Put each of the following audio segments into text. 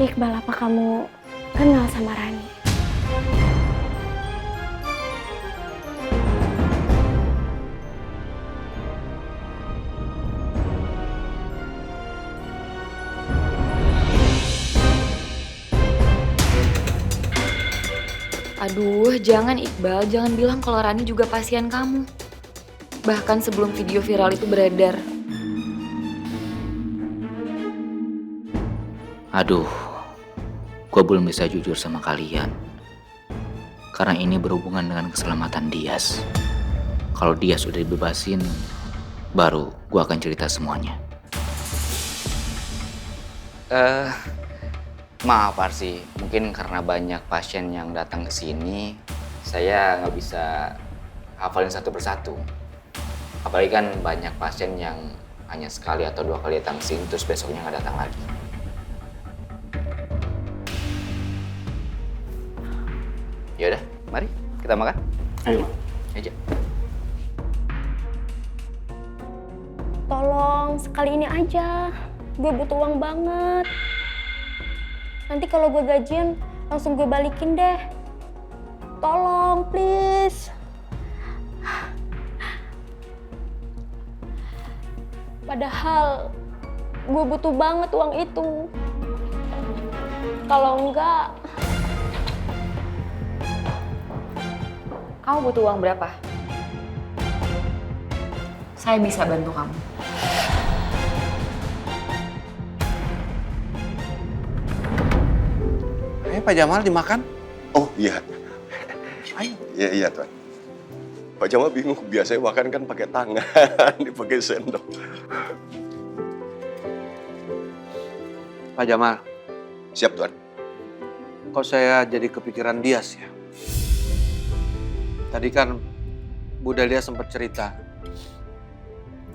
Iqbal, apa kamu kenal sama Rani? Aduh, jangan Iqbal, jangan bilang kalau Rani juga pasien kamu. Bahkan sebelum video viral itu beredar. Aduh, gue belum bisa jujur sama kalian. Karena ini berhubungan dengan keselamatan Dias. Kalau Dias udah dibebasin, baru gue akan cerita semuanya. Maaf Arsi, mungkin karena banyak pasien yang datang ke sini, saya nggak bisa hafalin satu persatu. Apalagi kan banyak pasien yang hanya sekali atau 2 kali datang ke sini, terus besoknya nggak datang lagi. Yaudah, mari kita makan. Ayo. Aja. Tolong, sekali ini aja. Gue butuh uang banget. Nanti kalau gue gajian, langsung gue balikin deh. Tolong, please. Padahal gue butuh banget uang itu. Kalau enggak... Kamu butuh uang berapa? Saya bisa bantu kamu. Ayo Pak Jamal dimakan. Oh iya, Ayo. iya Tuan. Pak Jamal bingung, biasanya makan kan pakai tangan, dipakai sendok. Pak Jamal, Siap Tuan. kok saya jadi kepikiran Dias ya? Tadi kan Bu Dahlia sempat cerita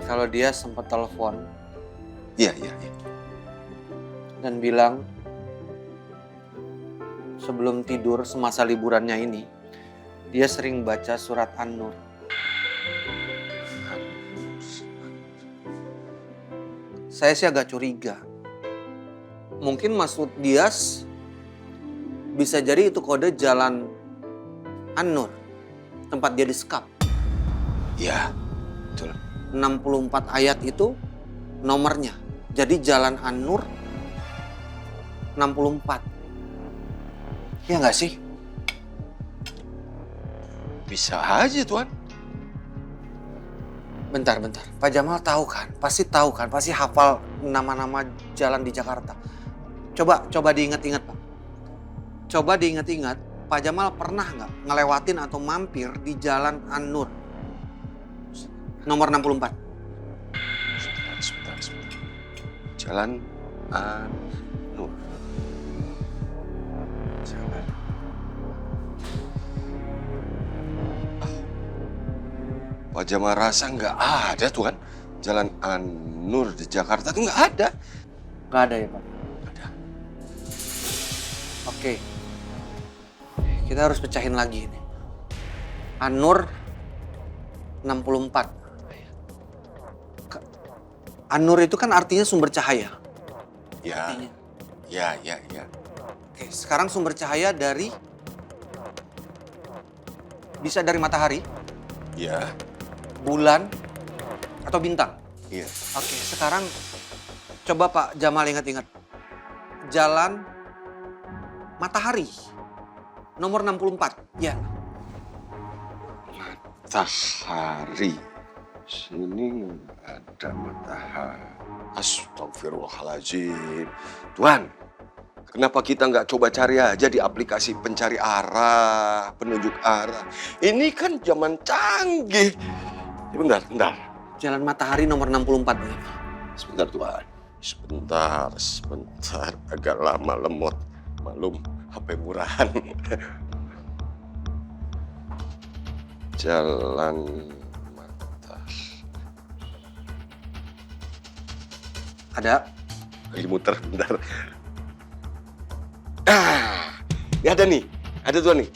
kalau dia sempat telepon Iya. dan bilang sebelum tidur semasa liburannya ini dia sering baca surat An-Nur. Saya sih agak curiga. Mungkin maksud Dias bisa jadi itu kode jalan An-Nur, tempat dia disekap. Iya, betul. 64 ayat itu nomornya. Jadi jalan An-Nur 64. Iya nggak sih? Bisa aja Tuan. Bentar. Pak Jamal tahu kan? Pasti tahu kan? Pasti hafal nama-nama jalan di Jakarta. Coba diingat-ingat Pak. Coba diingat-ingat, Pak Jamal pernah nggak ngelewatin atau mampir di jalan An-Nur? Nomor 64. Sebentar. Jalan An-Nur. Jalan. Pak Jamal rasa nggak ada Tuan. Jalan An-Nur di Jakarta tuh nggak ada. Nggak ada ya Pak? Ada. Oke. Kita harus pecahin lagi ini. An-Nur 64. An-Nur itu kan artinya sumber cahaya. Ya. Artinya. Ya. Oke, sekarang sumber cahaya dari... Bisa dari matahari, Ya. bulan, atau bintang. Iya. Oke, sekarang coba Pak Jamal ingat-ingat. Jalan matahari. Nomor 64. Ya. Matahari. Sini ada matahari. Astagfirullahaladzim. Tuan, kenapa kita nggak coba cari aja di aplikasi pencari arah, penunjuk arah? Ini kan zaman canggih. Bentar. Jalan matahari nomor 64. Pak. Sebentar Tuan. Sebentar. Agak lama lemot. Malum, HP murahan. Jalan matahari. Ada. Lagi muter, bentar. Ini ada nih. Ada Tuan nih.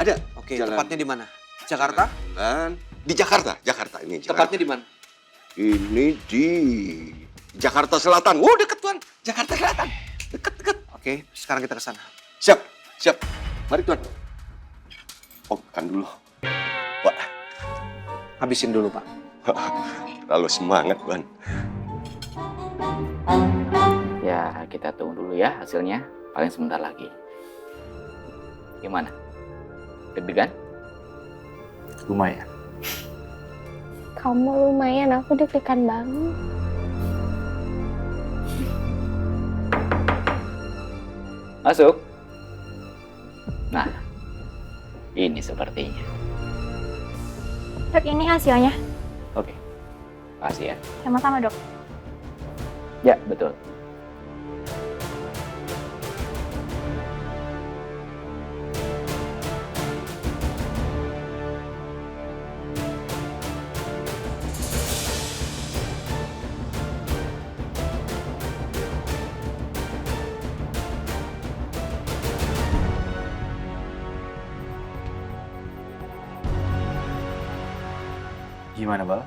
Ada. Oke, Jalan. tepatnya di mana? Jakarta? Dan di Jakarta ini. Tepatnya di mana? Ini di Jakarta Selatan. Deket Tuan. Jakarta Selatan. Deket. Oke, sekarang kita ke sana. Siap, siap. Mari Tuan. Makan dulu. Pak, Habisin dulu, Pak. terlalu semangat, Ban. Ya, kita tunggu dulu ya hasilnya. Paling sebentar lagi. Gimana? Deg-degan? Lumayan. Kamu lumayan, aku deg-degan banget. Masuk. Nah, ini sepertinya. Dok, ini hasilnya. Oke. Kasih ya. Sama-sama, Dok. Ya, betul. Gimana, Bal?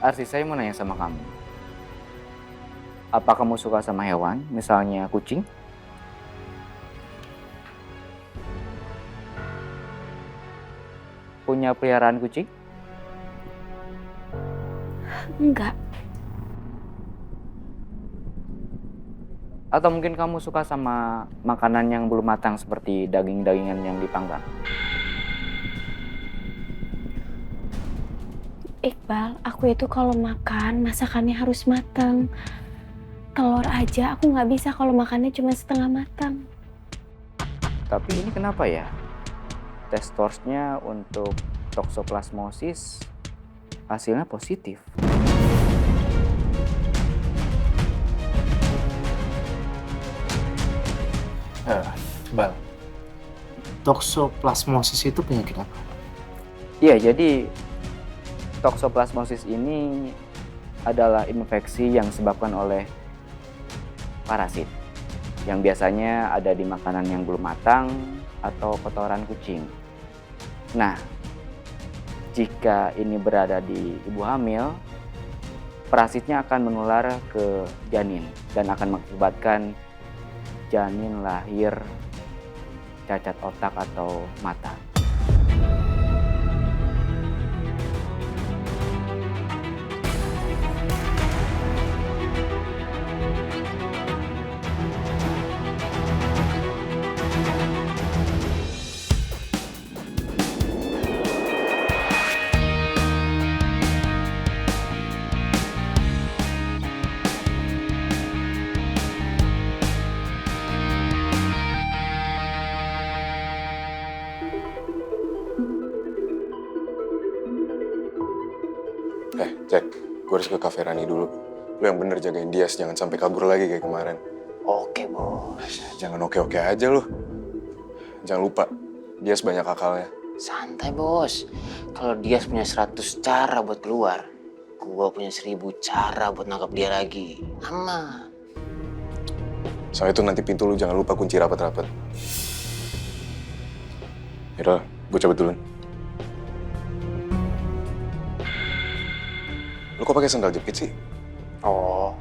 Arsi, saya mau nanya sama kamu. Apa kamu suka sama hewan, misalnya kucing? Punya peliharaan kucing? Enggak. Atau mungkin kamu suka sama makanan yang belum matang seperti daging-dagingan yang dipanggang? Iqbal, aku itu kalau makan, masakannya harus matang. Telur aja aku nggak bisa kalau makannya cuma setengah matang. Tapi ini kenapa ya? Tes torsnya untuk toksoplasmosis hasilnya positif. Bal, toksoplasmosis itu penyakit apa? Iya, jadi toksoplasmosis ini adalah infeksi yang disebabkan oleh parasit yang biasanya ada di makanan yang belum matang atau kotoran kucing. Nah, jika ini berada di ibu hamil, parasitnya akan menular ke janin dan akan mengakibatkan janin lahir cacat otak atau mata. Jack, gue harus ke Cafe Rani dulu. Lu yang bener jagain Dias, jangan sampai kabur lagi kayak kemarin. Oke, Bos. Jangan oke-oke aja lu. Jangan lupa, Dias banyak akalnya. Santai, Bos. Kalau dia punya 100 cara buat keluar, gua punya 1000 cara buat nangkap dia lagi. Aman. Soalnya itu nanti pintu lu jangan lupa kunci rapat-rapat. Yaudah, gue cabut duluan. Lu kok pakai sandal jepit sih? Oh,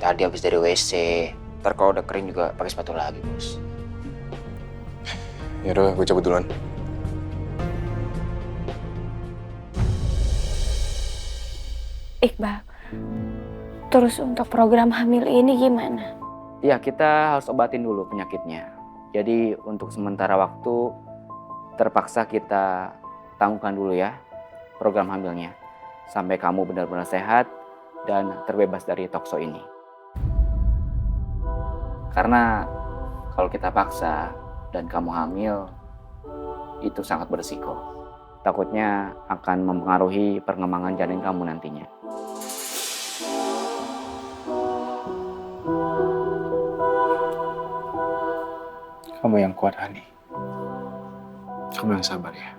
tadi habis dari WC. Ntar kalau udah kering juga pakai sepatu lagi, Bos. Yaudah, gue cabut duluan. Iqbal, terus untuk program hamil ini gimana? Ya, kita harus obatin dulu penyakitnya. Jadi untuk sementara waktu terpaksa kita tangguhkan dulu ya program hamilnya. Sampai kamu benar-benar sehat dan terbebas dari tokso ini. Karena kalau kita paksa dan kamu hamil, itu sangat berisiko. Takutnya akan mempengaruhi perkembangan janin kamu nantinya. Kamu yang kuat, Hani. Kamu yang sabar ya.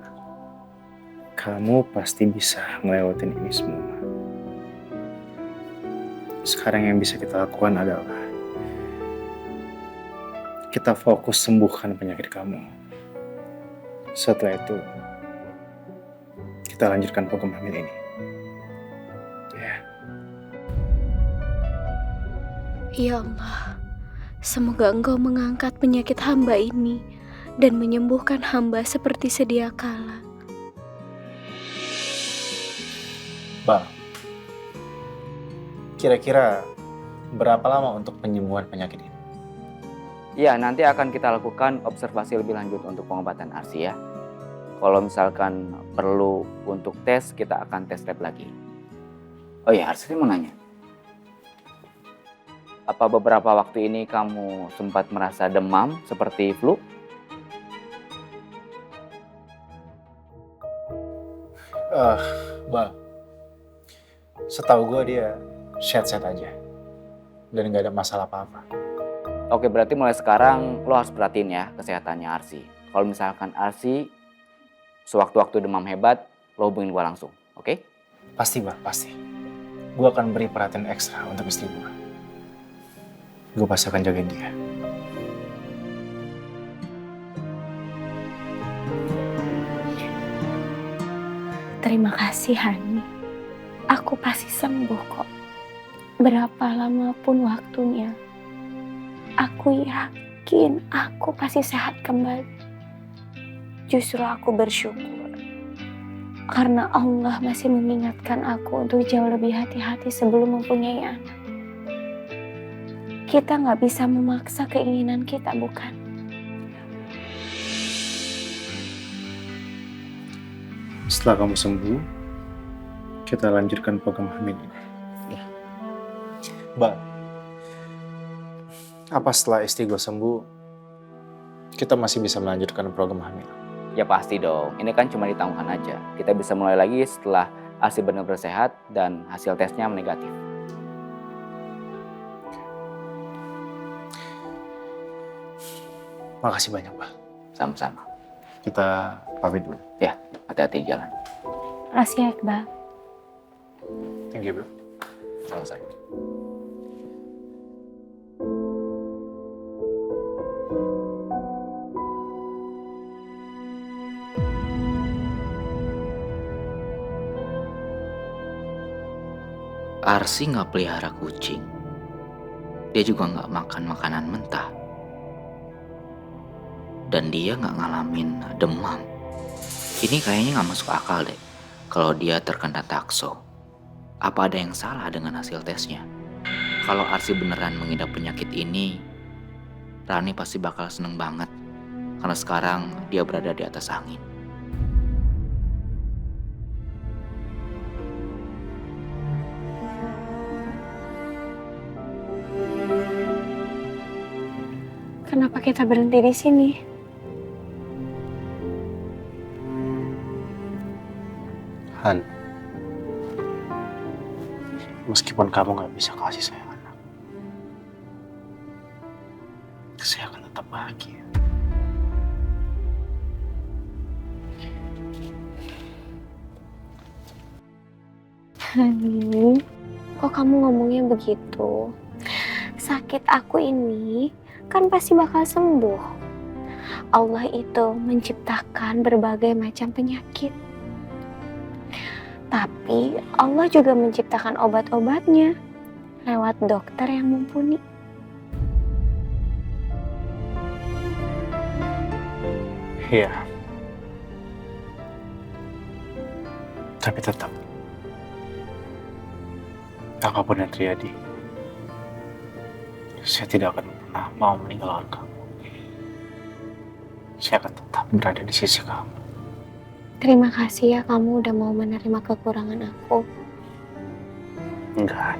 Kamu pasti bisa ngelewatin ini semua. Sekarang yang bisa kita lakukan adalah kita fokus sembuhkan penyakit kamu. Setelah itu, kita lanjutkan program hamil ini. Ya. Ya Allah, semoga Engkau mengangkat penyakit hamba ini dan menyembuhkan hamba seperti sedia kala. Bang, kira-kira berapa lama untuk penyembuhan penyakit ini? Ya, nanti akan kita lakukan observasi lebih lanjut untuk pengobatan Arsy ya. Kalau misalkan perlu untuk tes, kita akan tes lab lagi. Oh ya, Arsy mau nanya. Apa beberapa waktu ini kamu sempat merasa demam seperti flu? Bang, setahu gue dia sehat-sehat aja. Dan nggak ada masalah apa-apa. Oke, berarti mulai sekarang lo harus perhatiin ya kesehatannya Arsy. Kalau misalkan Arsy sewaktu-waktu demam hebat, lo hubungin gue langsung, oke? Pasti, Bang, pasti. Gue akan beri perhatian ekstra untuk istri gue. Gue pasti akan jagain dia. Terima kasih, Hani. Aku pasti sembuh kok. Berapa lama pun waktunya. Aku yakin aku pasti sehat kembali. Justru aku bersyukur. Karena Allah masih mengingatkan aku untuk jauh lebih hati-hati sebelum mempunyai anak. Kita nggak bisa memaksa keinginan kita, bukan? Setelah kamu sembuh, kita lanjutkan program hamil ini. Ya. Bang, apa setelah istri gue sembuh, kita masih bisa melanjutkan program hamil? Ya pasti dong, ini kan cuma ditangguhkan aja. Kita bisa mulai lagi setelah Arsy benar-benar sehat dan hasil tesnya negatif. Makasih banyak, Bang. Sama-sama. Kita pamit dulu. Ya, hati-hati di jalan. Makasih ya, Iqbal. Thank you, Bro. Sama-sama. Arsy nggak pelihara kucing. Dia juga nggak makan makanan mentah. Dan dia nggak ngalamin demam. Ini kayaknya nggak masuk akal deh. Kalau dia terkena takso. Apa ada yang salah dengan hasil tesnya? Kalau Arsy beneran mengidap penyakit ini, Rani pasti bakal seneng banget. Karena sekarang dia berada di atas angin. Kenapa kita berhenti di sini? Han, meskipun kamu nggak bisa kasih saya anak, saya akan tetap bahagia. Hani, kok kamu ngomongnya begitu? Sakit aku ini kan pasti bakal sembuh. Allah itu menciptakan berbagai macam penyakit. Tapi Allah juga menciptakan obat-obatnya lewat dokter yang mumpuni. Iya. Tapi tetap, apapun yang terjadi, saya tidak akan pernah mau meninggalkan kamu. Saya akan tetap berada di sisi kamu. Terima kasih ya kamu udah mau menerima kekurangan aku. Enggak.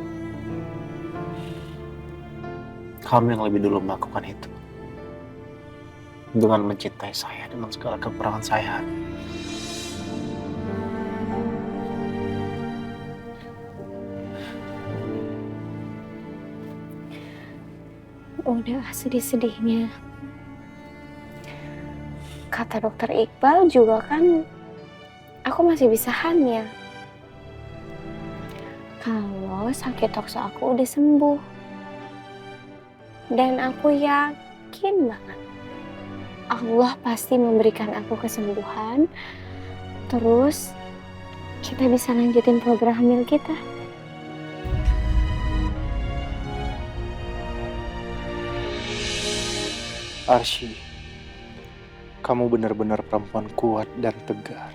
Kamu yang lebih dulu melakukan itu. Dengan mencintai saya dengan segala kekurangan saya. Udah sedih-sedihnya. Kata dokter Iqbal juga kan aku masih bisa hamil. Kalau sakit tokso aku udah sembuh. Dan aku yakin banget Allah pasti memberikan aku kesembuhan. Terus kita bisa lanjutin program hamil kita. Arsy, kamu benar-benar perempuan kuat dan tegar.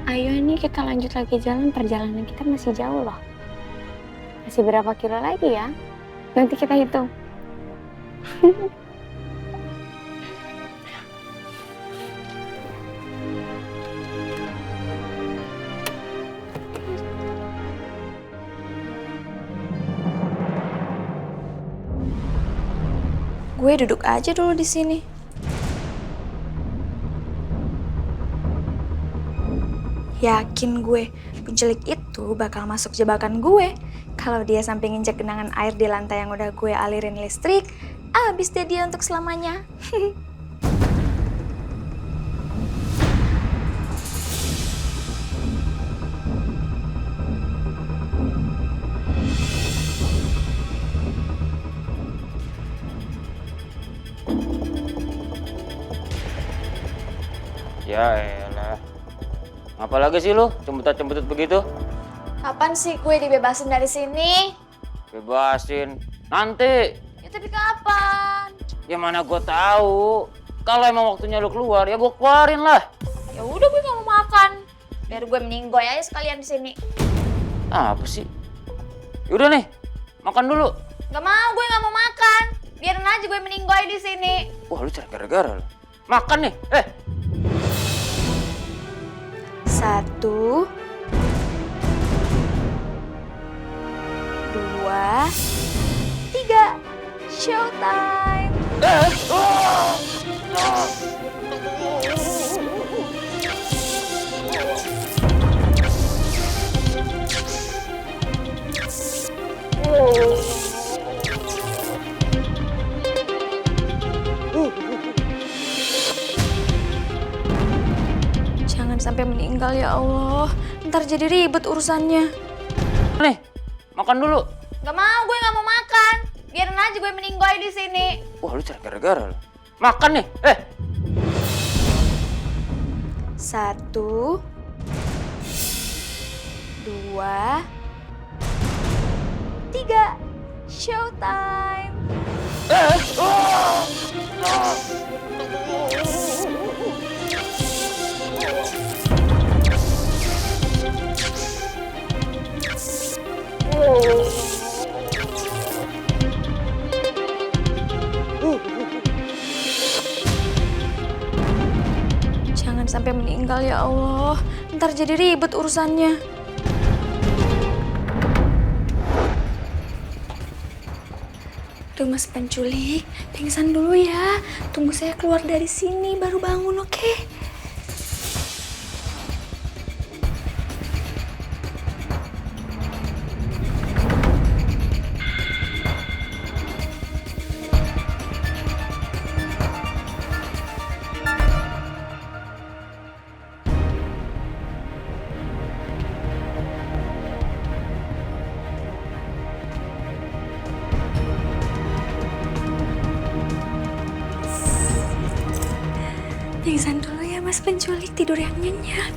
Ayo nih kita lanjut lagi jalan, perjalanan kita masih jauh loh. Masih berapa kilo lagi ya? Nanti kita hitung. Gue duduk aja dulu di sini. Yakin gue, penculik itu bakal masuk jebakan gue. Kalau dia sampai nginjek genangan air di lantai yang udah gue alirin listrik, abis deh dia untuk selamanya. Ya elah. Apa lagi sih lu cembetut-cembetut begitu? Kapan sih gue dibebasin dari sini? Bebasin. Nanti. Ya tapi kapan? Ya mana gue tahu. Kalau emang waktunya lu keluar, ya gue keluarin lah. Ya udah gue gak mau makan. Biar gue meninggoy aja sekalian di sini. Apa sih? Yaudah nih, makan dulu. Gak mau, gue gak mau makan. Biarin aja gue meninggoy di sini. Wah lu cari gara-gara lu. Makan nih, 1, 2, 3, showtime. Jangan sampai meninggal ya Allah. Ntar jadi ribet urusannya. nih, makan dulu. Gak mau, gue gak mau makan. Biarin aja gue meninggoy di sini. Wah lu cari gara-gara lu. Makan nih, 1, 2, 3, showtime. Jangan sampai meninggal ya Allah. Ntar jadi ribet urusannya. Duh mas penculik, pingsan dulu ya. Tunggu saya keluar dari sini baru bangun, oke? Pingsan dulu ya mas penculik, tidur yang nyenyak.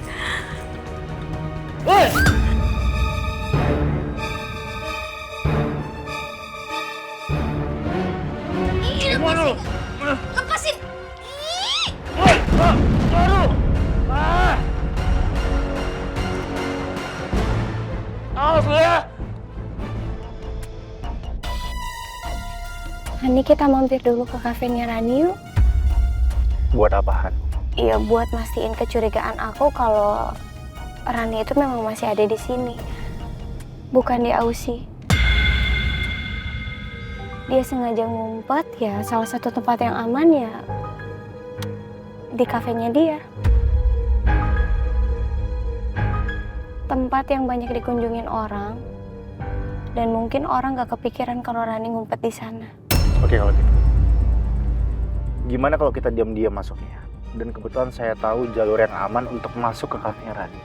Lepasin! Hani, kita mampir dulu ke kafenya Rani yuk. Buat apaan? Iya, buat mastiin kecurigaan aku kalau Rani itu memang masih ada di sini. Bukan di Aussie. Dia sengaja ngumpet ya, salah satu tempat yang aman ya di kafenya dia. Tempat yang banyak dikunjungin orang dan mungkin orang gak kepikiran kalau Rani ngumpet di sana. Oke kalau gitu. Gimana kalau kita diam-diam masuknya? Dan kebetulan saya tahu jalur yang aman untuk masuk ke kafenya Rani.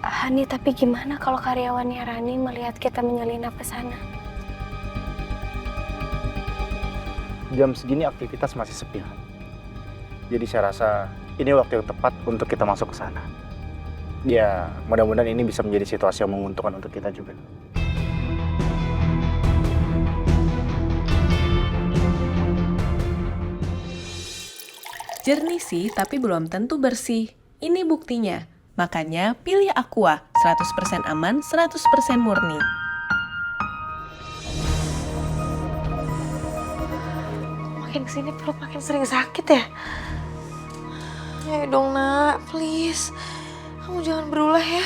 Hani, tapi gimana kalau karyawannya Rani melihat kita menyelinap ke sana? Jam segini aktivitas masih sepi, Han. Jadi saya rasa ini waktu yang tepat untuk kita masuk ke sana. Ya, mudah-mudahan ini bisa menjadi situasi yang menguntungkan untuk kita juga. Jernih sih, tapi belum tentu bersih. Ini buktinya. Makanya pilih Aqua, 100% aman, 100% murni. Makin kesini perut makin sering sakit ya. Ayo dong nak, please. Kamu jangan berulah ya.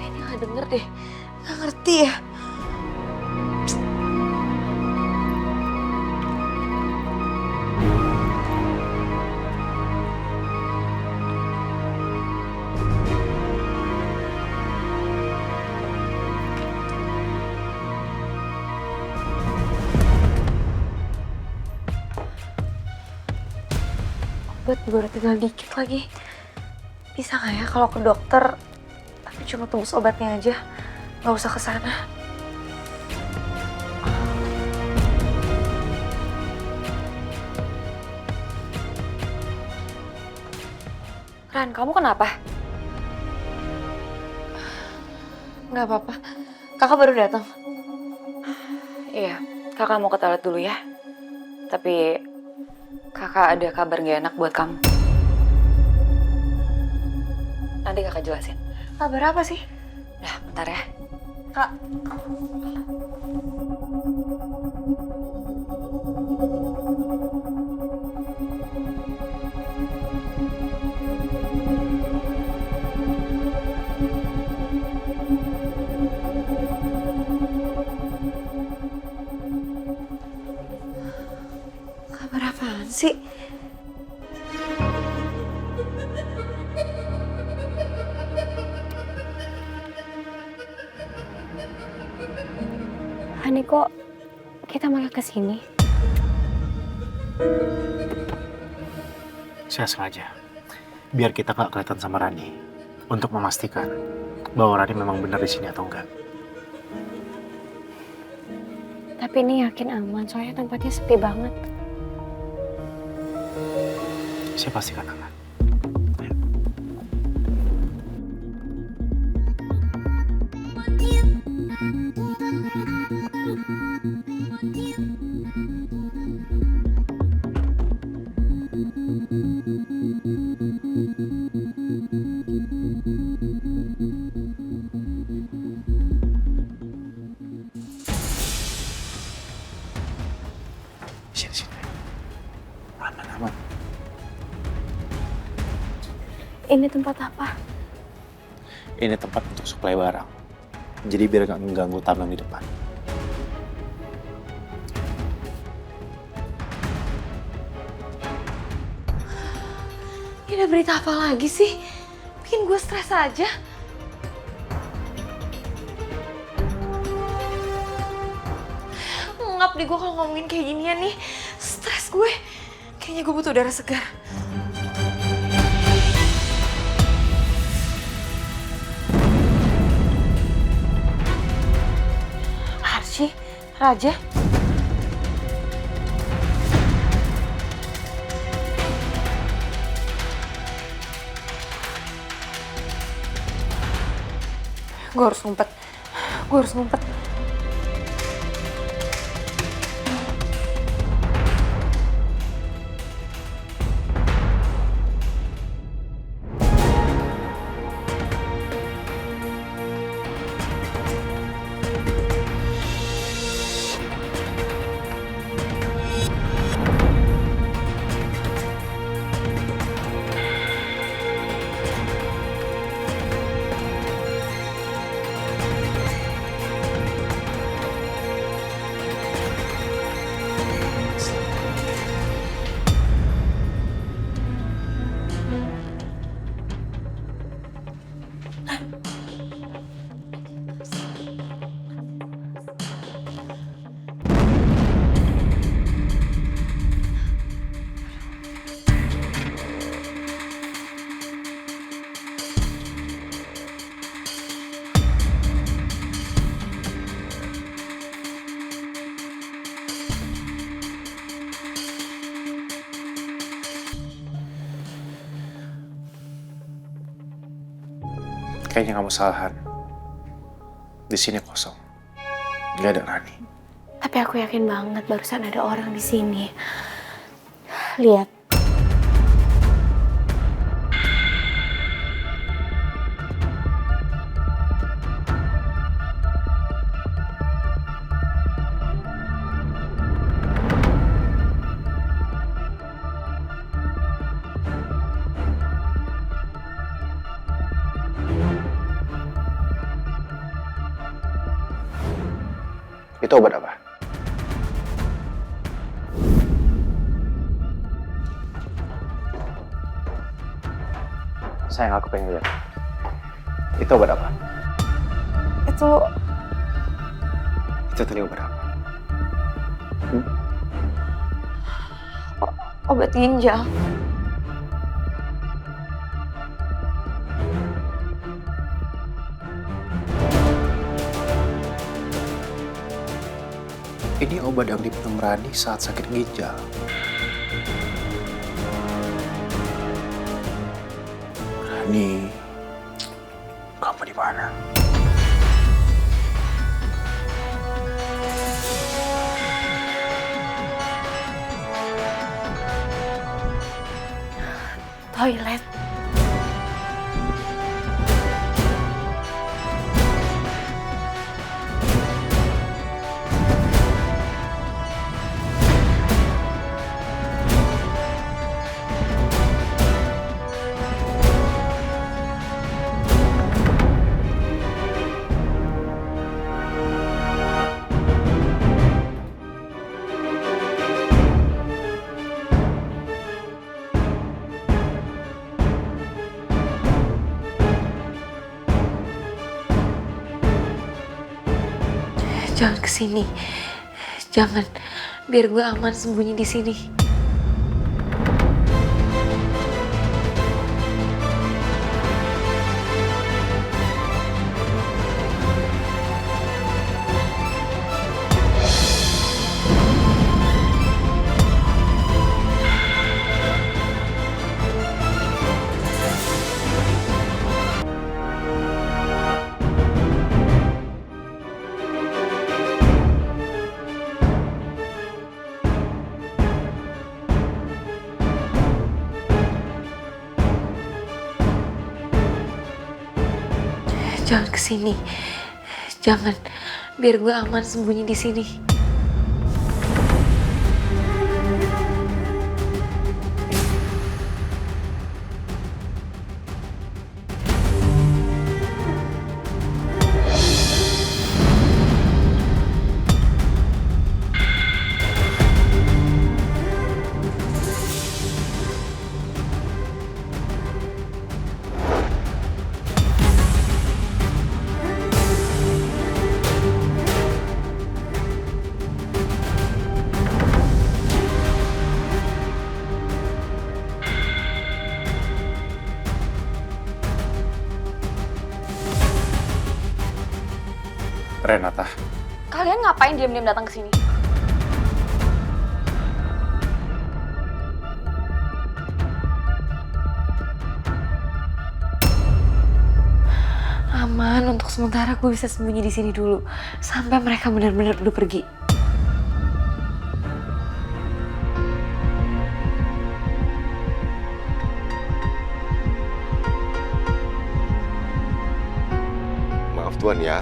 Ini gak denger deh, gak ngerti ya. Obat gue udah tinggal dikit lagi. Bisa gak ya kalau ke dokter, tapi cuma tebus obatnya aja, gak usah ke sana. Ran, kamu kenapa? Gak apa-apa, kakak baru datang. Iya, kakak mau ke toilet dulu ya. Tapi kakak ada kabar gak enak buat kamu. Nanti kakak jelasin. Kabar apa sih? Udah, bentar ya. Kak. Kabar apaan sih? Hani, kok kita malah kesini? Saya sengaja, biar kita nggak kelihatan sama Rani, untuk memastikan bahwa Rani memang benar di sini atau enggak. Tapi ini yakin aman, soalnya tempatnya sepi banget. Saya pastikan aman. Sini. Aman. Ini tempat apa? Ini tempat untuk suplai barang. Jadi biar nggak mengganggu tamu di depan. Ini ada berita apa lagi sih? Bikin gue stres aja. Ngap deh gue kalau ngomongin kayak ginian nih. Stres gue. Kayaknya gue butuh udara segar. Archie, Raja. Gue harus ngumpet. Kayaknya kamu salah, Han. Di sini kosong. Gak ada Rani. Tapi aku yakin banget barusan ada orang di sini. Lihat. Itu obat apa? Sayang, aku pengen lihat. Itu obat apa? Itu Itu tadi obat apa? obat ginjal. Ini obat yang diminum Rani saat sakit ginjal. Rani, kamu di mana? Toilet. Jangan kesini. Jangan. Biar gue aman sembunyi di sini. Jangan kesini. Jangan. Biar gue aman sembunyi di sini. Renata, Kalian ngapain diam-diam datang ke sini? Aman, untuk sementara gue bisa sembunyi di sini dulu. Sampai mereka benar-benar udah pergi. Maaf Tuan ya.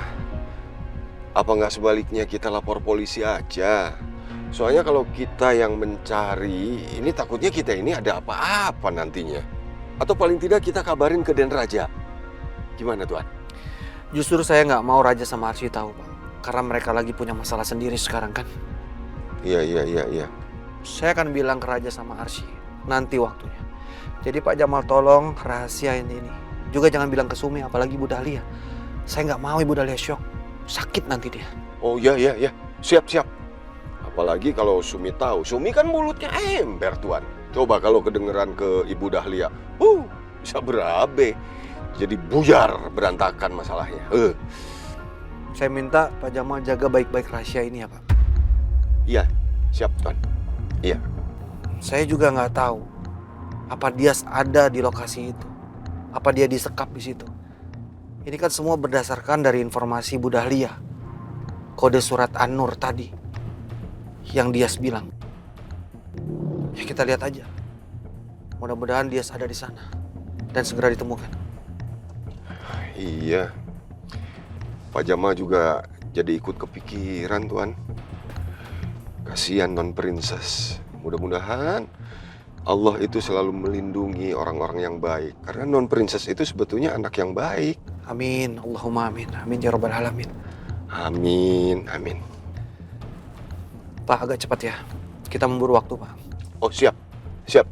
Apa nggak sebaliknya kita lapor polisi aja? Soalnya kalau kita yang mencari, ini takutnya kita ini ada apa-apa nantinya. Atau paling tidak kita kabarin ke Den Raja. Gimana Tuan? Justru saya nggak mau Raja sama Arsy tahu, Pak. Karena mereka lagi punya masalah sendiri sekarang kan. Iya. Saya akan bilang ke Raja sama Arsy nanti waktunya. Jadi Pak Jamal tolong rahasiain ini. Juga jangan bilang ke Sumi, apalagi Bu Dahlia. Saya nggak mau Ibu Dahlia shock. Sakit nanti dia. Oh iya. Siap. Apalagi kalau Sumi tahu. Sumi kan mulutnya ember Tuan. Coba kalau kedengeran ke Ibu Dahlia. Bisa berabe. Jadi buyar berantakan masalahnya. Saya minta Pak Jamal jaga baik-baik rahasia ini ya Pak. Iya, siap Tuan. Iya. Saya juga nggak tahu apa dia ada di lokasi itu. Apa dia disekap di situ. Ini kan semua berdasarkan dari informasi Bu Dahlia. Kode surat An-Nur tadi. Yang Dias bilang. Ya kita lihat aja. Mudah-mudahan dia ada di sana dan segera ditemukan. Iya. Pak Jamal juga jadi ikut kepikiran, Tuan. Kasihan non princess. Mudah-mudahan Allah itu selalu melindungi orang-orang yang baik. Karena non princess itu sebetulnya anak yang baik. Amin, Allahumma amin. Amin ya rabbal alamin. Amin, amin. Pak, agak cepat ya. Kita memburu waktu, Pak. Oh, siap. Siap.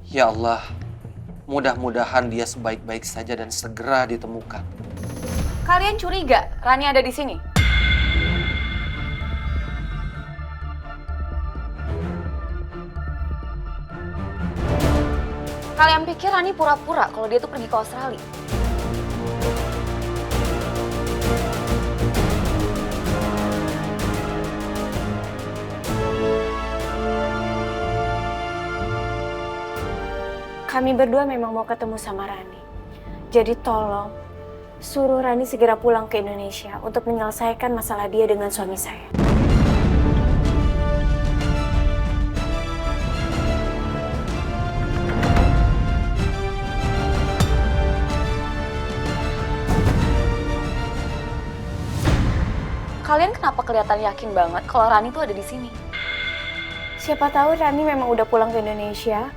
Ya Allah, mudah-mudahan dia sebaik-baik saja dan segera ditemukan. Kalian curiga Rani ada di sini? Kalian pikir Rani pura-pura kalau dia tuh pergi ke Australia? Kami berdua memang mau ketemu sama Rani. Jadi tolong suruh Rani segera pulang ke Indonesia untuk menyelesaikan masalah dia dengan suami saya. Kalian kenapa kelihatan yakin banget kalau Rani tuh ada di sini? Siapa tahu Rani memang udah pulang ke Indonesia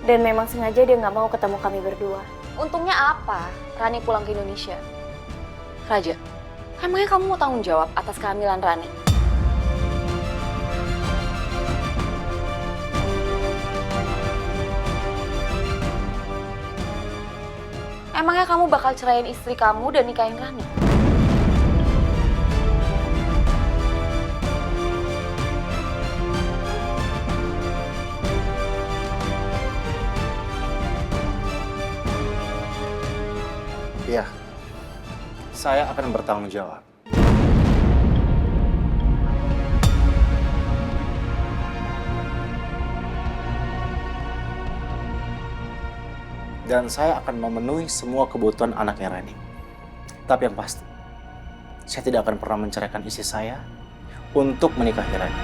dan memang sengaja dia nggak mau ketemu kami berdua. Untungnya apa Rani pulang ke Indonesia? Raja, emangnya kamu mau tanggung jawab atas kehamilan Rani? Emangnya kamu bakal ceraiin istri kamu dan nikahin Rani? Ya, saya akan bertanggung jawab. Dan saya akan memenuhi semua kebutuhan anaknya Rani. Tapi yang pasti, saya tidak akan pernah menceraikan istri saya untuk menikahi Rani.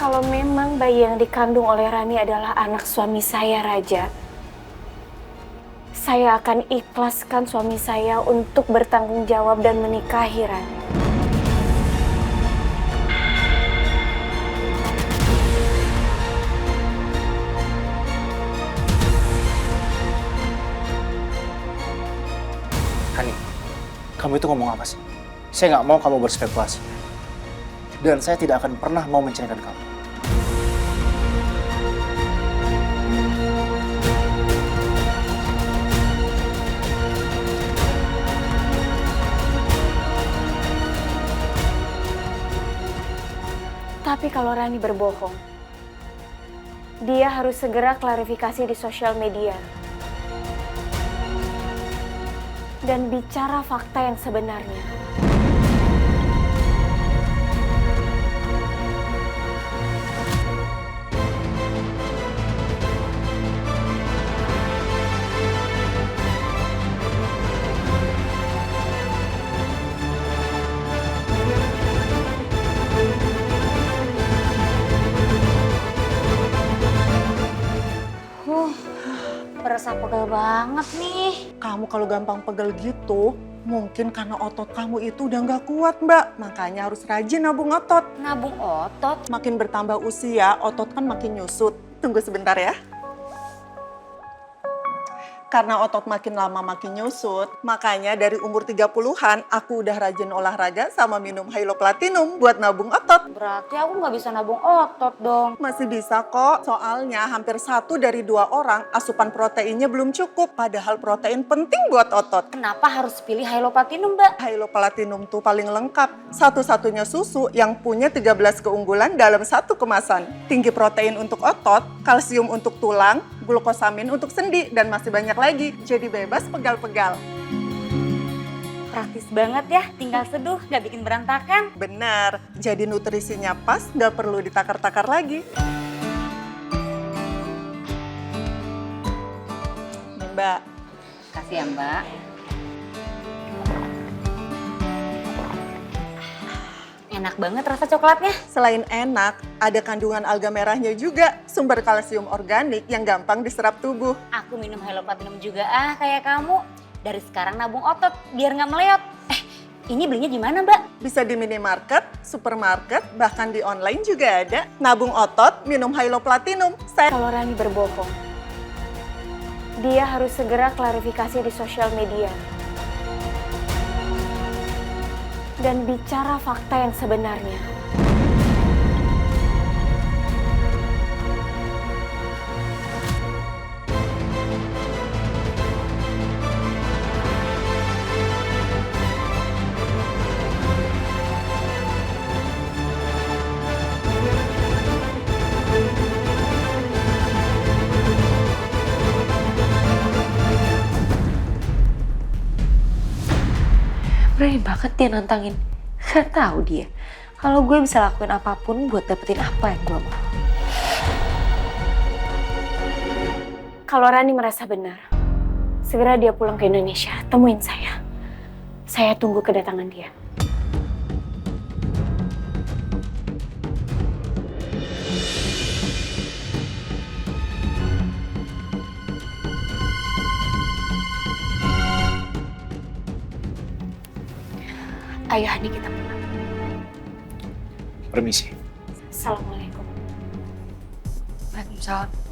Kalau memang bayi yang dikandung oleh Rani adalah anak suami saya, Raja, saya akan ikhlaskan suami saya untuk bertanggung jawab dan menikahi Rani. Rani, kamu itu ngomong apa sih? Saya nggak mau kamu berspekulasi. Dan saya tidak akan pernah mau menceraikan kamu. Tapi kalau Rani berbohong, dia harus segera klarifikasi di sosial media. Dan bicara fakta yang sebenarnya. Berasa pegel banget nih. Kamu kalau gampang pegel gitu, mungkin karena otot kamu itu udah nggak kuat, Mbak. Makanya harus rajin nabung otot. Nabung otot? Makin bertambah usia, otot kan makin nyusut. Tunggu sebentar ya. Karena otot makin lama makin nyusut, makanya dari umur 30-an aku udah rajin olahraga sama minum Hylo Platinum buat nabung otot. Berarti aku nggak bisa nabung otot dong. Masih bisa kok, soalnya hampir 1 dari 2 orang asupan proteinnya belum cukup. Padahal protein penting buat otot. Kenapa harus pilih Hylo Platinum, Mbak? Hylo Platinum tuh paling lengkap. Satu-satunya susu yang punya 13 keunggulan dalam satu kemasan. Tinggi protein untuk otot, kalsium untuk tulang, glukosamin untuk sendi, dan masih banyak lagi. Jadi bebas pegal-pegal. Praktis banget ya, tinggal seduh, nggak bikin berantakan. Benar, jadi nutrisinya pas, nggak perlu ditakar-takar lagi. Nih, Mbak. Kasih ya Mbak. Enak banget rasa coklatnya. Selain enak, ada kandungan alga merahnya juga, sumber kalsium organik yang gampang diserap tubuh. Aku minum Hello Platinum juga kayak kamu. Dari sekarang nabung otot biar nggak meleot. Ini belinya di mana Mbak? Bisa di minimarket, supermarket, bahkan di online juga ada. Nabung otot, minum Hello Platinum. Kalau Rani berbohong, dia harus segera klarifikasi di sosial media. Dan bicara fakta yang sebenarnya. Berani banget dia nantangin. Gak tahu dia kalau gue bisa lakuin apapun buat dapetin apa yang gue mau. Kalau Rani merasa benar, segera dia pulang ke Indonesia. Temuin saya. Saya tunggu kedatangan dia. Ayo Hani, kita pulang. Permisi. Assalamualaikum. Waalaikumsalam.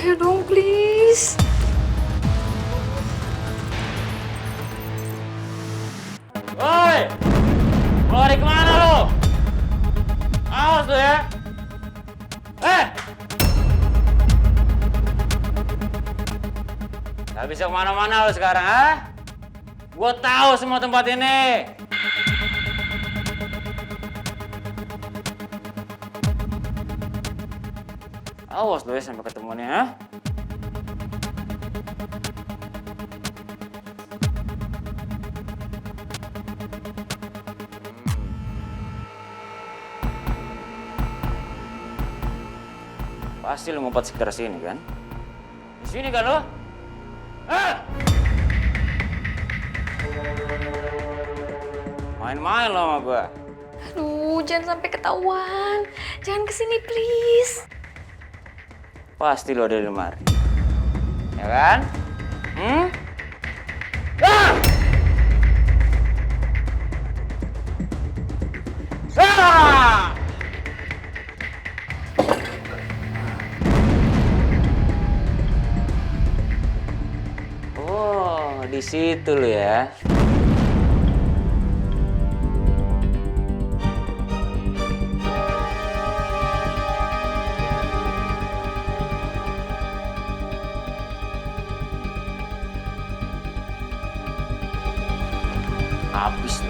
Ayo dong, please. Woi! Mau lari kemana lo? Awas lo ya! Gak bisa kemana-mana lo sekarang, ha? Gue tahu semua tempat ini. Awas lo ya sampai ketemunya, ha? Pasti lo ngumpet sekitar sini kan? Di sini kan lo? Main-main lo sama gue. Aduh, jangan sampai ketahuan. Jangan kesini, please. Pasti lo ada di lemari. Ya kan? Oh, di situ lo ya. Habis lo.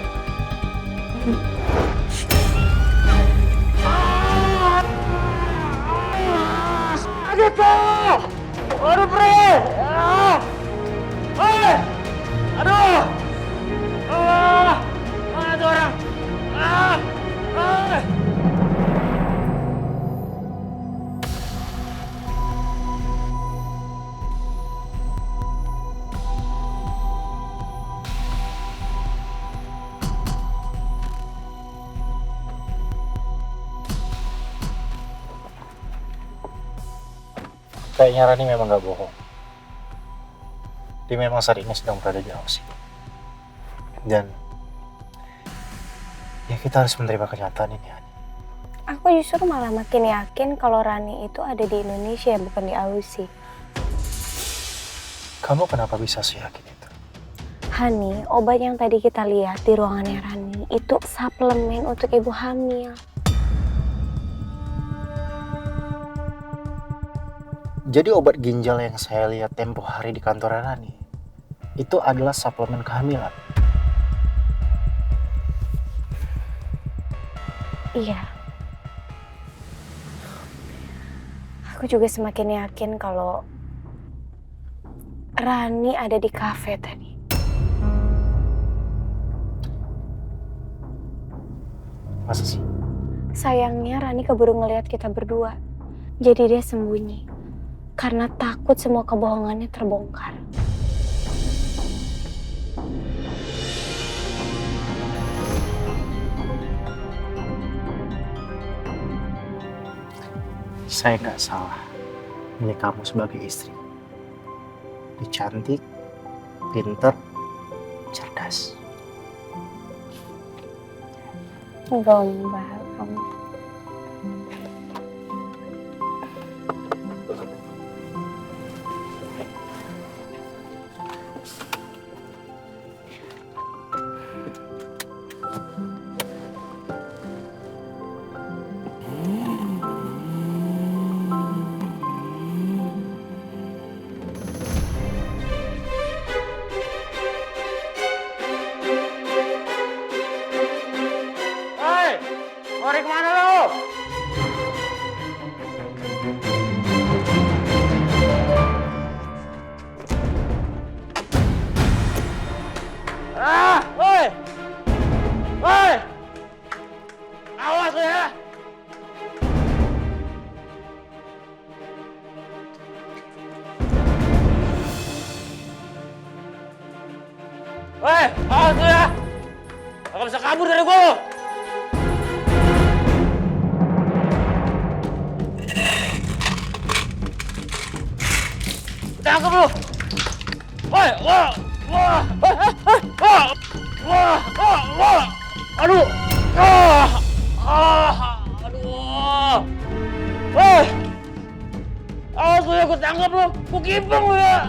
Aduh tuh! Aduh Pri! Aduh! Mana tuh orang? Kayaknya Rani memang gak bohong. Dia memang saat ini sedang berada di Aussie. Dan ya kita harus menerima kenyataan ini, Hani. Aku justru malah makin yakin kalau Rani itu ada di Indonesia bukan di Aussie. Kamu kenapa bisa seyakin itu? Hani, obat yang tadi kita lihat di ruangannya Rani itu suplemen untuk ibu hamil. Jadi obat ginjal yang saya lihat tempo hari di kantor Rani itu adalah suplemen kehamilan. Iya. Aku juga semakin yakin kalau Rani ada di kafe tadi. Masa sih? Sayangnya Rani keburu ngelihat kita berdua. Jadi dia sembunyi. Karena takut semua kebohongannya terbongkar. Saya nggak salah milih kamu sebagai istri. Dia cantik, pinter, cerdas. Gombal kamu. Lari kemana lo? Woi! Woi! Awas lo ya! Woi! Awas lo ya! Gak bisa kabur dari gue lo! Tangkap lu! Woi, wah, wah, wah, wah, wah, aduh, aduh, woi, awas lu ya, gue tangkap lu, gue kipeng lu ya.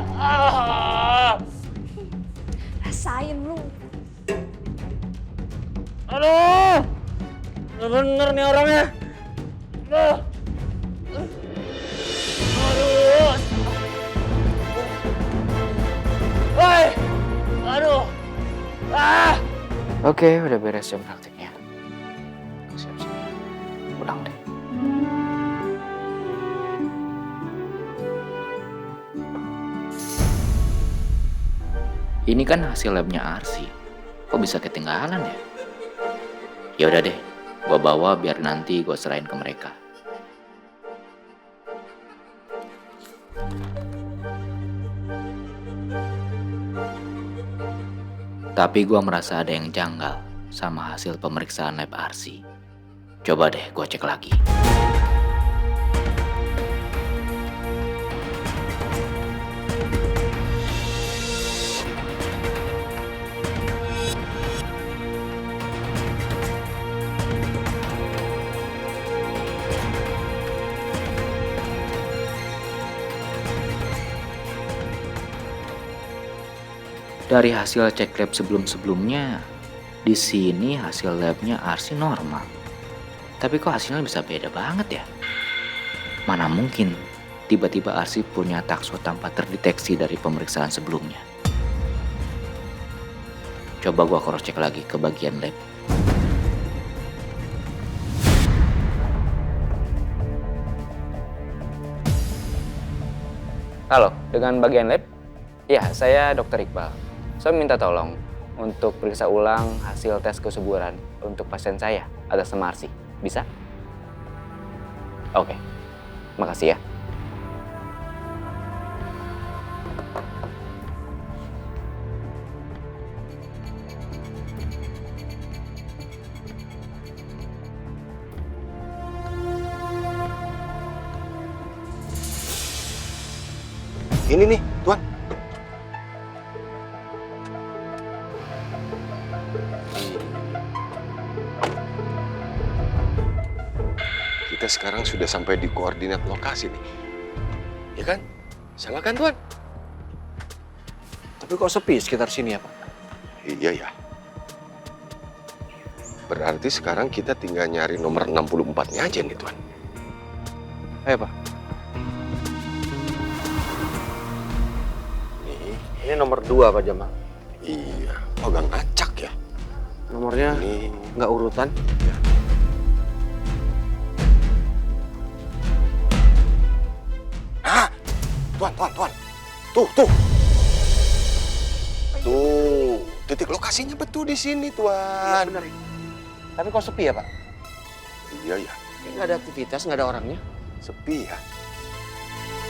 Rasain lu. Aduh, bener nih orangnya. Aduh. Woi! Aduh! Oke, udah beres jam praktiknya. Siap-siap. Pulang deh. Ini kan hasil labnya Arsi. Kok bisa ketinggalan ya? Ya udah deh, gua bawa biar nanti gua serahin ke mereka. Tapi gue merasa ada yang janggal sama hasil pemeriksaan lab Arsi. Coba deh gue cek lagi. Dari hasil cek lab sebelum-sebelumnya, di sini hasil labnya Arsi normal. Tapi kok hasilnya bisa beda banget ya? Mana mungkin tiba-tiba Arsi punya takso tanpa terdeteksi dari pemeriksaan sebelumnya. Coba gua cross check lagi ke bagian lab. Halo, dengan bagian lab? Ya, saya Dr. Iqbal. Saya minta tolong untuk periksa ulang hasil tes kesuburan untuk pasien saya atas nama Arsi. Bisa? Oke, makasih ya. Ini nih, Tuan. Kita sekarang sudah sampai di koordinat lokasi nih. Ya kan? Sama kan, Tuan? Tapi kok sepi sekitar sini ya, Pak? Iya ya. Berarti sekarang kita tinggal nyari nomor 64-nya aja nih, Tuan. Ayo, Pak. Ini nomor 2, Pak Jamal. Iya, agak ngacak ya. Nomornya nggak urutan. Ya. Ah, Tuan. Tuh. Tuh, titik lokasinya betul di sini, Tuan. Bener. Tapi kok sepi ya, Pak? Iya ya. Kayak nggak ada aktivitas, nggak ada orangnya. Sepi ya.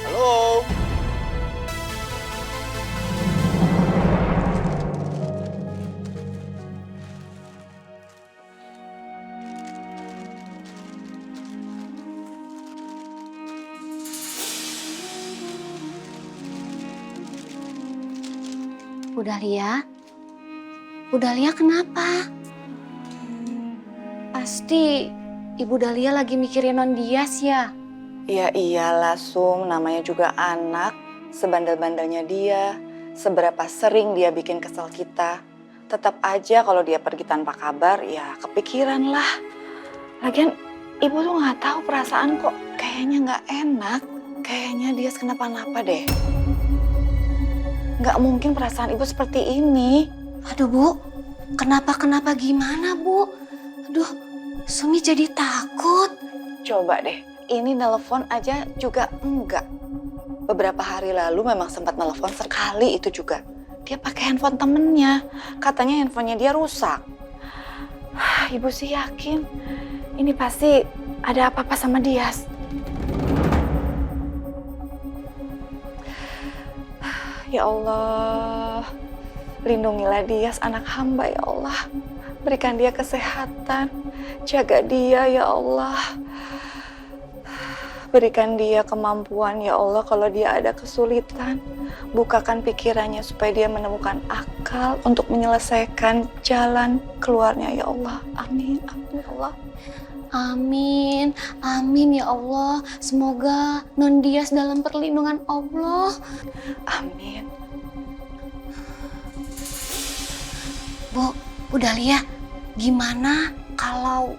Halo. Bu Dahlia kenapa? Pasti Ibu Dahlia lagi mikirin Non Dias ya? Ya iyalah Sum, namanya juga anak. Sebandel-bandelnya dia, seberapa sering dia bikin kesel kita. Tetap aja kalau dia pergi tanpa kabar, ya kepikiran lah. Lagian ibu tuh nggak tahu perasaan kok kayaknya nggak enak. Kayaknya dia kenapa-napa deh. Nggak mungkin perasaan ibu seperti ini. Aduh Bu, kenapa gimana Bu? Aduh, Sumi jadi takut. Coba deh, ini nelpon aja juga enggak. Beberapa hari lalu memang sempat nelpon sekali itu juga. Dia pakai handphone temennya, katanya handphonenya dia rusak. Ibu sih yakin ini pasti ada apa-apa sama Dias. Ya Allah, lindungilah Dias anak hamba ya Allah. Berikan dia kesehatan, jaga dia ya Allah. Berikan dia kemampuan ya Allah kalau dia ada kesulitan. Bukakan pikirannya supaya dia menemukan akal untuk menyelesaikan jalan keluarnya ya Allah. Amin, amin ya Allah. Amin ya Allah. Semoga Non Dias dalam perlindungan Allah. Amin. Bu Dahlia, gimana kalau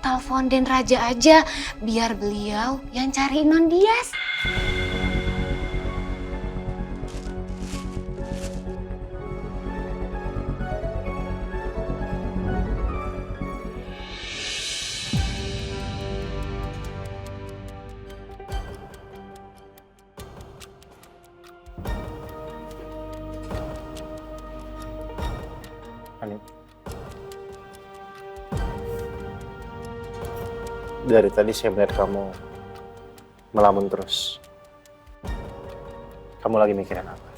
telepon Den Raja aja biar beliau yang cari Non Dias? Dari tadi saya melihat kamu melamun terus. Kamu lagi mikirin apa?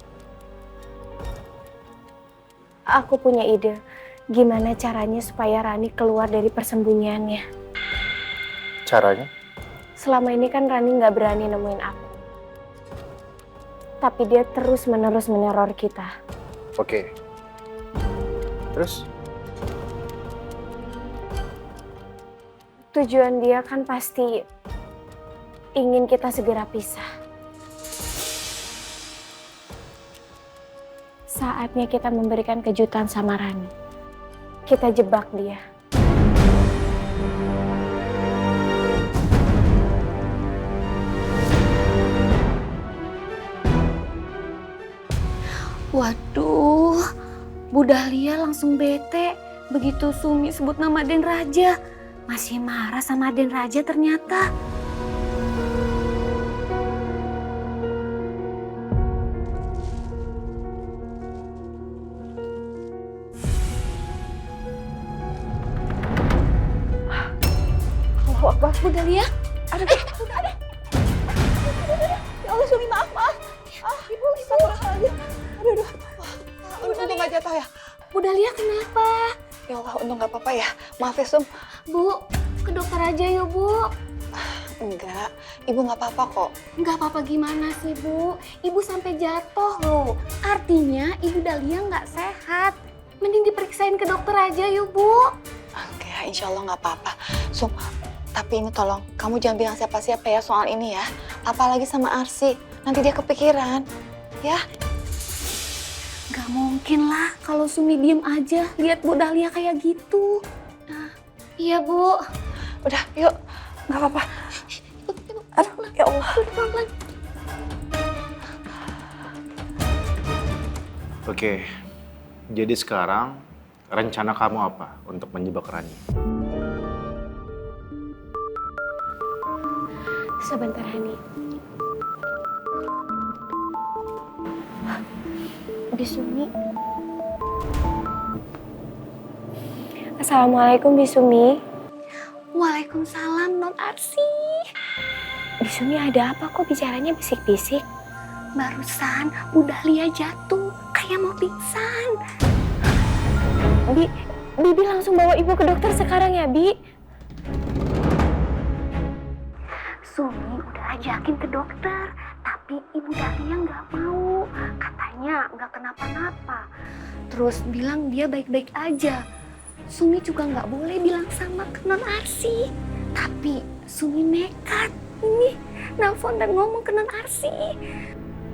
Aku punya ide. Gimana caranya supaya Rani keluar dari persembunyiannya? Caranya? Selama ini kan Rani nggak berani nemuin aku. Tapi dia terus-menerus meneror kita. Oke. Terus? Tujuan dia kan pasti ingin kita segera pisah. Saatnya kita memberikan kejutan sama Rani. Kita jebak dia. Waduh, Bu Dahlia langsung bete begitu Sumi sebut nama Den Raja. Masih marah sama Den Raja ternyata. Allahu Akbar, Bu Dahlia. Aduh. Ya Allah, Sumi maaf. Ibu. Aduh. Untung nggak jatuh ya. Bu Dahlia kenapa? Ya Allah, untung nggak apa-apa ya. Maaf ya Sum. Bu, ke dokter aja yuk Bu. Enggak, Ibu nggak apa-apa kok. Nggak apa-apa gimana sih Bu? Ibu sampai jatuh loh. Artinya Ibu Dahlia nggak sehat. Mending diperiksain ke dokter aja yuk Bu. Oke, insya Allah nggak apa-apa. Sum, tapi ini tolong kamu jangan bilang siapa-siapa ya soal ini ya. Apalagi sama Arsi, nanti dia kepikiran. Ya? Nggak mungkin mungkin lah kalau Sumi diem aja lihat Bu Dahlia kayak gitu. Iya, Bu. Udah, yuk. Nggak apa-apa. Aduh, ya Allah. Oke, jadi sekarang rencana kamu apa untuk menjebak Rani? Sebentar, Hani. Bisumi. Assalamualaikum, Bisumi. Waalaikumsalam, Non Arsi. Bisumi ada apa kok bicaranya bisik-bisik? Barusan Bu Dahlia jatuh, kayak mau pingsan. Bibi langsung bawa ibu ke dokter sekarang ya, Bi? Sumi udah ajakin ke dokter, tapi Ibu Dahlia nggak mau. Katanya nggak kenapa-napa. Terus bilang dia baik-baik aja. Sumi juga nggak boleh bilang sama ke Non Arsi. Tapi Sumi nekat. Ini nelfon dan ngomong ke Non Arsi.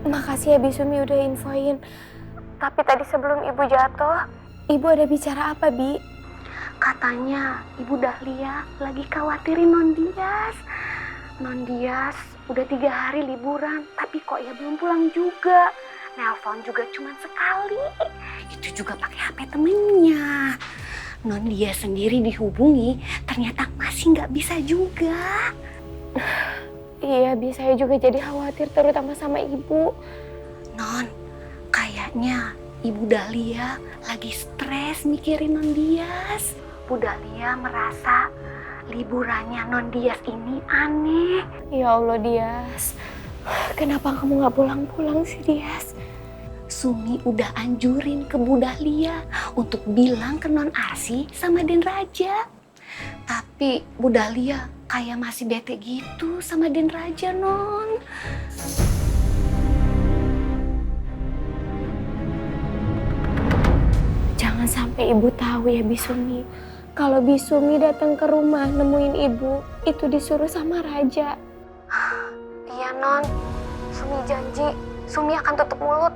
Makasih ya Bisumi udah infoin. Tapi tadi sebelum ibu jatuh, ibu ada bicara apa, Bi? Katanya Ibu Dahlia lagi khawatirin Non Dias. Non Dias udah 3 hari liburan, tapi kok ya belum pulang juga. Nelpon juga cuma sekali. Itu juga pakai HP temennya. Non Dias sendiri dihubungi, ternyata masih nggak bisa juga. Iya, Bi, saya juga jadi khawatir terutama sama ibu. Non, kayaknya Ibu Dahlia lagi stres mikirin Non Dias. Bu Dahlia merasa liburannya Non Dias ini aneh. Ya Allah, Dias. Kenapa kamu nggak pulang-pulang sih, Dias? Sumi udah anjurin ke Bu Dahlia untuk bilang ke Non Arsi sama Den Raja. Tapi Bu Dahlia kayak masih bete gitu sama Den Raja, Non. Jangan sampai ibu tahu ya, Bisumi. Kalau Bisumi datang ke rumah nemuin ibu, itu disuruh sama Raja. Iya, Non. Sumi janji, Sumi akan tutup mulut.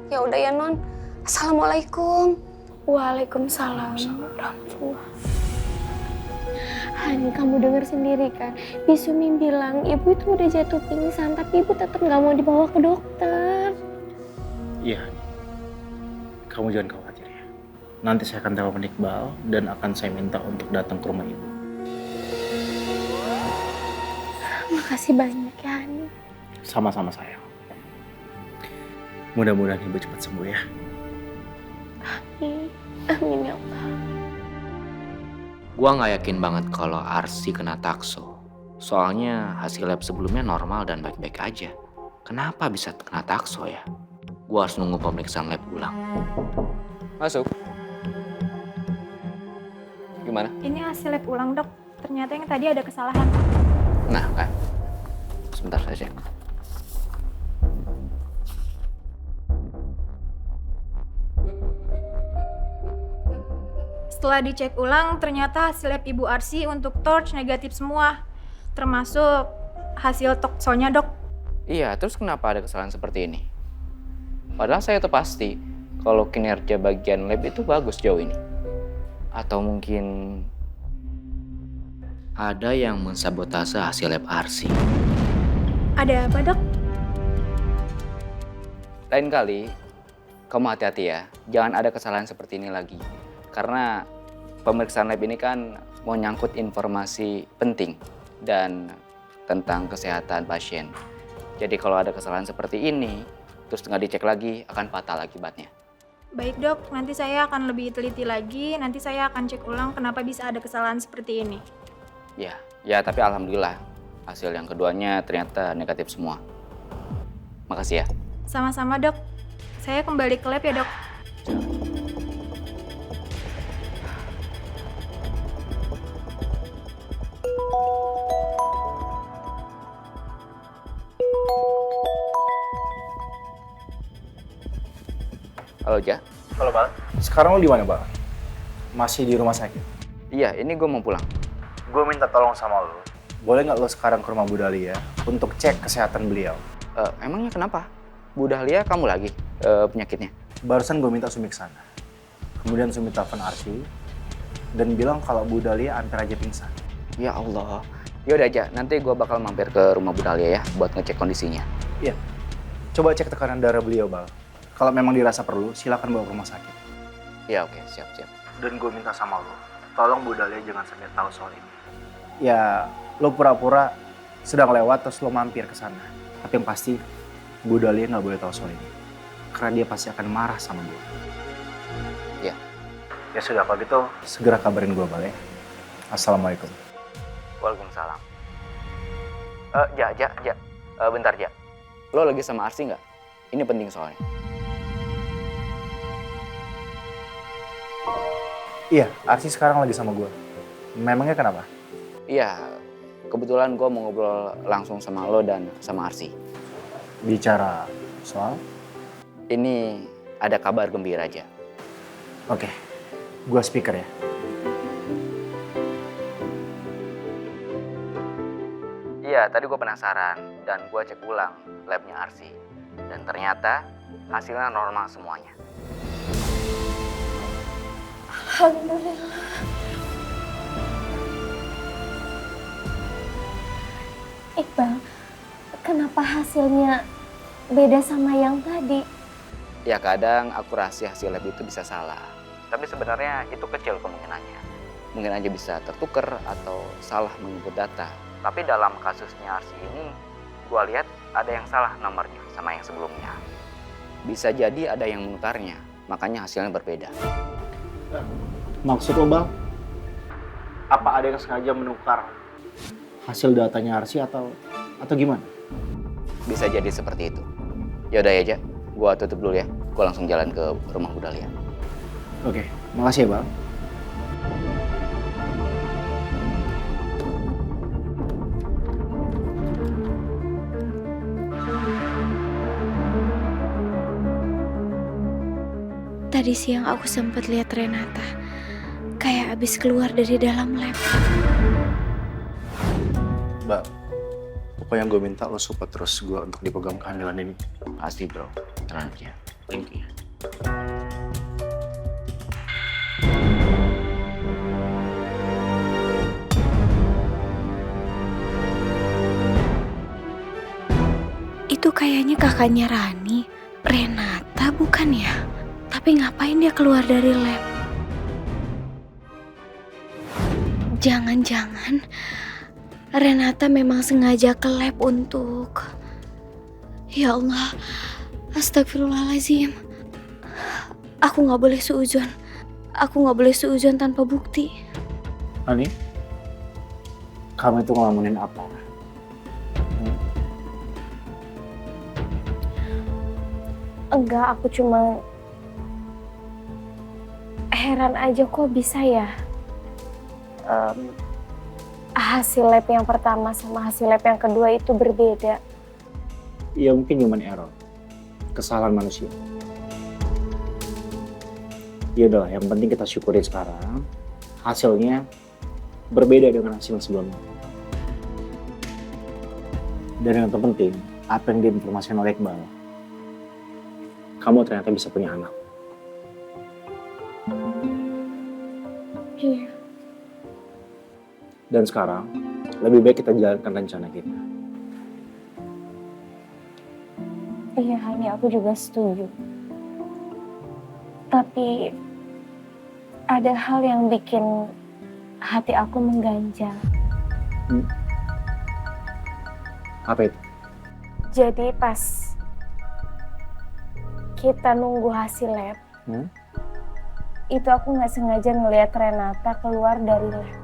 Ya udah ya, Non. Assalamualaikum. Waalaikumsalam warahmatullahi. Han, kamu dengar sendiri kan? Bisumi bilang ibu itu udah jatuh pingsan, tapi ibu tetap nggak mau dibawa ke dokter. Iya, kamu jangan khawatir ya. Nanti saya akan telepon Iqbal dan akan saya minta untuk datang ke rumah ibu. Makasih banyak ya, Han. Sama-sama sayang. Mudah-mudahan ibu cepat sembuh ya. Amin. Amin ya Allah. Gua nggak yakin banget kalau Arsi kena takso. Soalnya hasil lab sebelumnya normal dan baik-baik aja. Kenapa bisa kena takso ya? Gua harus nunggu pemeriksaan lab ulang. Masuk. Gimana? Ini hasil lab ulang, Dok. Ternyata yang tadi ada kesalahan. Nah kan, sebentar saya cek. Setelah dicek ulang, ternyata hasil lab Ibu Arsi untuk torch negatif semua. Termasuk hasil toksonya, Dok. Iya, terus kenapa ada kesalahan seperti ini? Padahal saya tuh pasti kalau kinerja bagian lab itu bagus jauh ini. Atau mungkin ada yang mensabotase hasil lab Arsi. Ada apa, Dok? Lain kali, kamu hati-hati ya. Jangan ada kesalahan seperti ini lagi. Karena pemeriksaan lab ini kan mau nyangkut informasi penting dan tentang kesehatan pasien. Jadi kalau ada kesalahan seperti ini, terus nggak dicek lagi, akan fatal akibatnya. Baik, Dok. Nanti saya akan lebih teliti lagi. Nanti saya akan cek ulang kenapa bisa ada kesalahan seperti ini. Ya, tapi alhamdulillah hasil yang keduanya ternyata negatif semua. Makasih ya. Sama-sama, Dok. Saya kembali ke lab ya, Dok. Halo, Ja. Halo, Bang. Sekarang lo di mana, Bang? Masih di rumah sakit? Iya, ini gue mau pulang. Gue minta tolong sama lo. Boleh nggak lo sekarang ke rumah Bu Dahlia untuk cek kesehatan beliau? Emangnya kenapa? Bu Dahlia kamu lagi penyakitnya? barusan gue minta Sumi ke sana. Kemudian Sumi telepon Arsy dan bilang kalau Bu Dahlia hampir aja pingsan. Ya Allah. Yaudah aja, nanti gue bakal mampir ke rumah Bu Dahlia ya buat ngecek kondisinya. Iya. Coba cek tekanan darah beliau, Bal. Kalau memang dirasa perlu, silakan bawa ke rumah sakit. Ya oke, siap-siap. Dan gue minta sama lo, tolong Bu Dahlia jangan sampai tahu soal ini. Ya, lo pura-pura sedang lewat terus lo mampir ke sana. Tapi yang pasti, Bu Dahlia nggak boleh tahu soal ini. Karena dia pasti akan marah sama gue. Ya. Ya sudah, kalau gitu segera kabarin gue balik. Assalamualaikum. Waalaikumsalam. Bentar, Ja. Lo lagi sama Arsy nggak? Ini penting soalnya. Iya, Arsy sekarang lagi sama gue. Memangnya kenapa? Iya, kebetulan gue mau ngobrol langsung sama lo dan sama Arsy. Bicara soal? Ini ada kabar gembira aja. Oke, gue speaker ya. Iya, tadi gue penasaran dan gue cek ulang labnya Arsy. Dan ternyata hasilnya normal semuanya. Alhamdulillah. Iqbal, kenapa hasilnya beda sama yang tadi? Ya kadang akurasi hasil lab itu bisa salah. Tapi sebenarnya itu kecil kemungkinannya. Mungkin aja bisa tertukar atau salah menginput data. Tapi dalam kasusnya Arsy ini, gue lihat ada yang salah nomornya sama yang sebelumnya. Bisa jadi ada yang menukarnya, makanya hasilnya berbeda. Maksud lo, Bang? Apa ada yang sengaja menukar hasil datanya Arsy atau gimana? Bisa jadi seperti itu. Yaudah ya, Ja. Gua tutup dulu ya. Gua langsung jalan ke rumah Bu Dahlia. Oke, makasih ya, Bang. Tadi siang aku sempat lihat Renata kayak abis keluar dari dalam lab. Mbak, pokoknya gue minta lo support terus gue untuk dipegang kehamilan ini. Pasti bro, tenang aja. Thank you. Itu kayaknya kakaknya Rani, Renata bukan ya? Tapi ngapain dia keluar dari lab? Jangan-jangan Renata memang sengaja ke lab untuk... Ya Allah, astagfirullahaladzim. Aku gak boleh suudzon. Aku gak boleh suudzon tanpa bukti. Ani, kamu itu ngelamunin apa? Enggak, aku cuma heran aja kok bisa ya hasil lab yang pertama sama hasil lab yang kedua itu berbeda. Ya mungkin human error, kesalahan manusia. Ya udah, yang penting kita syukurin sekarang hasilnya berbeda dengan hasil sebelumnya. Dan yang terpenting, apa yang diinformasikan oleh Iqbal, kamu ternyata bisa punya anak. Iya. Dan sekarang, lebih baik kita jalankan rencana kita. Iya, Hani, aku juga setuju. Tapi ada hal yang bikin hati aku mengganjal. Apa itu? Jadi pas kita nunggu hasil lab, itu aku nggak sengaja ngelihat Renata keluar dari lab.